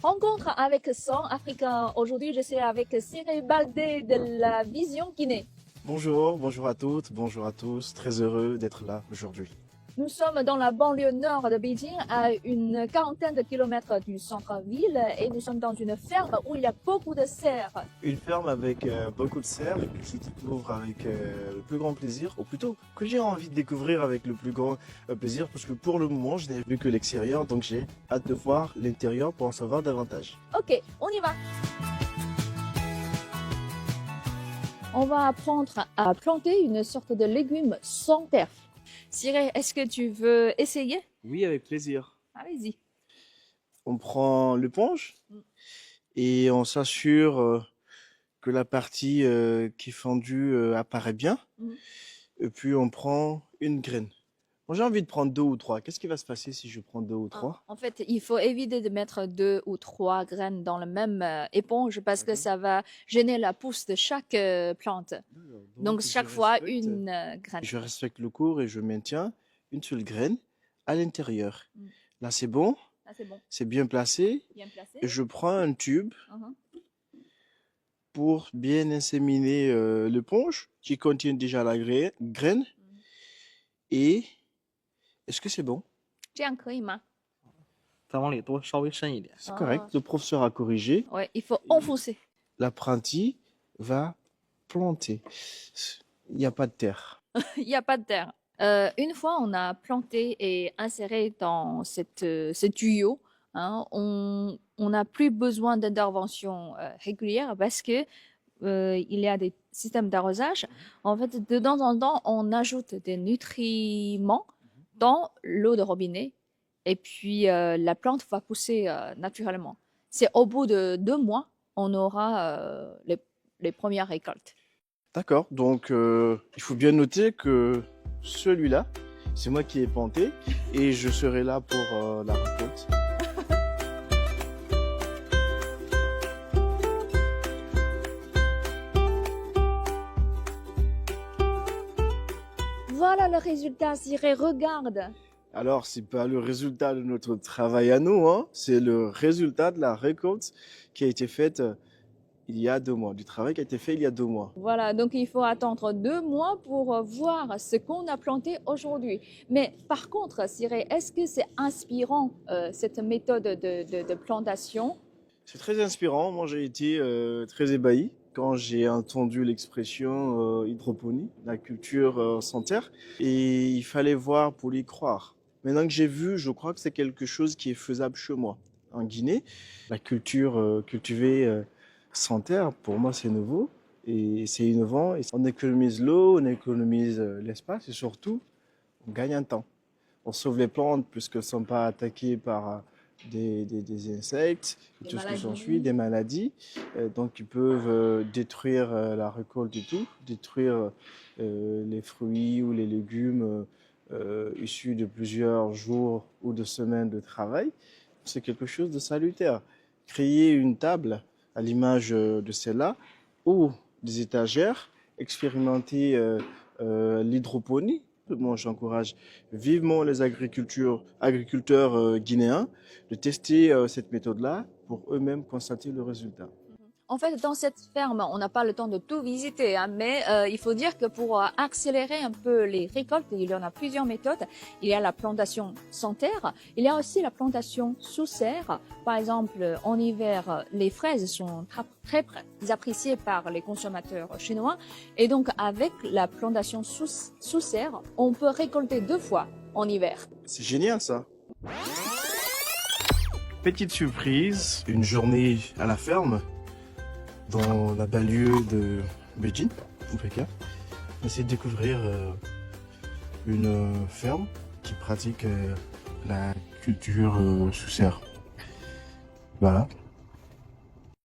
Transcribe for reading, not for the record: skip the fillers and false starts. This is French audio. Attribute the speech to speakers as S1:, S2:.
S1: Rencontre avec 100 Africains. Aujourd'hui, je suis avec Cyril Baldé de la Vision Guinée.
S2: Bonjour, bonjour à toutes, bonjour à tous. Très heureux d'être là aujourd'hui.
S1: Nous sommes dans la banlieue nord de Beijing, à une quarantaine de kilomètres du centre-ville, et nous sommes dans une ferme où il y a beaucoup de cerfs.
S2: Une ferme avec beaucoup de cerfs que je découvre avec le plus grand plaisir, ou plutôt que j'ai envie de découvrir avec le plus grand plaisir, parce que pour le moment, je n'ai vu que l'extérieur, donc j'ai hâte de voir l'intérieur pour en savoir davantage.
S1: Ok, on y va. On va apprendre à planter une sorte de légume sans terre. Cyril, est-ce que tu veux essayer?
S2: Oui, avec plaisir.
S1: Allez-y.
S2: On prend l'éponge
S1: Mm.
S2: et on s'assure que la partie qui est fendue apparaît bien.
S1: Mm.
S2: Et puis on prend une graine. Bon, j'ai envie de prendre 2 ou 3. Qu'est-ce qui va se passer si je prends 2 ou 3?
S1: En fait, il faut éviter de mettre 2 ou 3 graines dans la même éponge parce que
S2: D'accord.
S1: ça va gêner la pousse de chaque plante. Donc, chaque fois, une graine.
S2: Je respecte le cours et je maintiens une seule graine à l'intérieur.
S1: Mm.
S2: Là, c'est bon,
S1: Ah, c'est bon,
S2: c'est bien placé.
S1: bien placé.
S2: Et je prends un tube
S1: Mhm.
S2: pour bien inséminer l'éponge qui contient déjà la graine.
S1: Mm.
S2: Et est-ce que c'est bon?
S1: 这样可以吗？
S3: 再往里多稍微深一点。
S2: C'est correct. Le professeur a corrigé.
S1: Ouais, il faut enfoncer.
S2: L'apprenti va planter. Il n'y a pas de terre.
S1: Il n'y a pas de terre. Une fois on a planté et inséré dans ce tuyau, hein, on n'a plus besoin d'intervention régulière parce que il y a des systèmes d'arrosage. En fait, de temps en temps, on ajoute des nutriments dans l'eau de robinet et puis la plante va pousser naturellement. C'est au bout de 2 mois, on aura les premières récoltes.
S2: D'accord, donc il faut bien noter que celui-là, c'est moi qui ai planté et je serai là pour la récolte.
S1: Voilà le résultat, Cyril, regarde.
S2: Alors, c'est pas le résultat de notre travail à nous, hein, c'est le résultat de la récolte qui a été faite il y a 2 mois, du travail qui a été fait il y a 2 mois.
S1: Voilà, donc il faut attendre 2 mois pour voir ce qu'on a planté aujourd'hui. Mais par contre, Cyril, est-ce que c'est inspirant cette méthode de plantation?
S2: C'est très inspirant, moi j'ai été très ébahi quand j'ai entendu l'expression hydroponie, la culture sans terre, et il fallait voir pour y croire. Maintenant que j'ai vu, je crois que c'est quelque chose qui est faisable chez moi. En Guinée, la culture cultivée sans terre, pour moi c'est nouveau, et c'est innovant. Et on économise l'eau, on économise l'espace, et surtout, on gagne un temps. On sauve les plantes puisqu'elles ne sont pas attaquées par des insectes,
S1: Des
S2: tout ce qui
S1: maladies.
S2: s'ensuit, des maladies. Donc ils peuvent détruire la récolte et tout, détruire les fruits ou les légumes issus de plusieurs jours ou de semaines de travail. C'est quelque chose de salutaire. Créer une table à l'image de celle-là ou des étagères, expérimenter l'hydroponie. Moi, j'encourage vivement les agriculteurs guinéens de tester cette méthode-là pour eux-mêmes constater le résultat.
S1: En fait, dans cette ferme, on n'a pas le temps de tout visiter, hein, mais il faut dire que pour accélérer un peu les récoltes, il y en a plusieurs méthodes. Il y a la plantation sans terre, il y a aussi la plantation sous serre. Par exemple, en hiver, les fraises sont très appréciées par les consommateurs chinois. Et donc, avec la plantation sous serre, on peut récolter 2 fois en hiver.
S2: C'est génial ça. Petite surprise, une journée à la ferme dans la banlieue de Beijing, au Pékin. On essaie de découvrir une ferme qui pratique la culture sous serre. Voilà.